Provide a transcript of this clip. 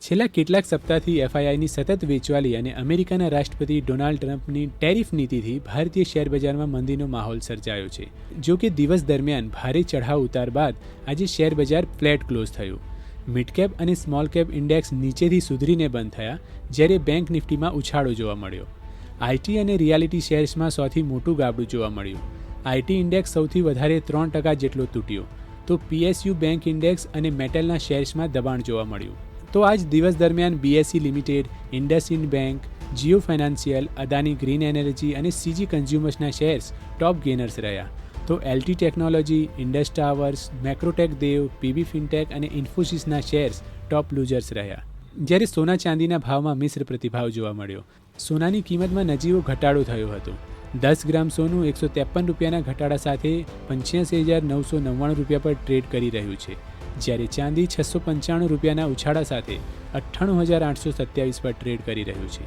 છેલ્લા કેટલાક સપ્તાહથી એફઆઈઆઈની સતત વેચવાલી અને અમેરિકાના રાષ્ટ્રપતિ ડોનાલ્ડ ટ્રમ્પની ટેરિફ નીતિથી ભારતીય શેરબજારમાં મંદીનો માહોલ સર્જાયો છે. જો કે દિવસ દરમિયાન ભારે ચઢાવ ઉતાર બાદ આજે શેરબજાર ફ્લેટ ક્લોઝ થયું. મિડ કેપ અને સ્મોલ કેપ ઇન્ડેક્સ નીચેથી સુધરીને બંધ થયા, જ્યારે બેંક નિફ્ટીમાં ઉછાળો જોવા મળ્યો. આઈટી અને રિયાલિટી શેર્સમાં સૌથી મોટું ગાબડું જોવા મળ્યું. આઈટી ઇન્ડેક્સ સૌથી વધારે 3% જેટલો તૂટ્યો, તો પીએસયુ બેંક ઇન્ડેક્સ અને મેટલના શેર્સમાં દબાણ જોવા મળ્યું. તો આજ દિવસ દરમિયાન BSE limited, IndusInd bank, Jio financial, Adani green energy અને સીજી કન્ઝ્યુમર્સના શેર્સ ટોપ ગેનર્સ રહ્યા. તો LT technology, Indus towers, Macrotech દેવ, પીબી ફિનટેક અને ઇન્ફોસિસના શેર્સ ટોપ લૂઝર્સ રહ્યા. જ્યારે સોના ચાંદીના ભાવમાં મિશ્ર પ્રતિભાવ જોવા મળ્યો. સોનાની કિંમતમાં નજીવો ઘટાડો થયો હતો. 10 ગ્રામ સોનું ₹153ના ઘટાડા સાથે 85,999 રૂપિયા પર ટ્રેડ કરી રહ્યું છે, જ્યારે ચાંદી ₹695ના ઉછાળા સાથે 98,827 પર ટ્રેડ કરી રહ્યું છે.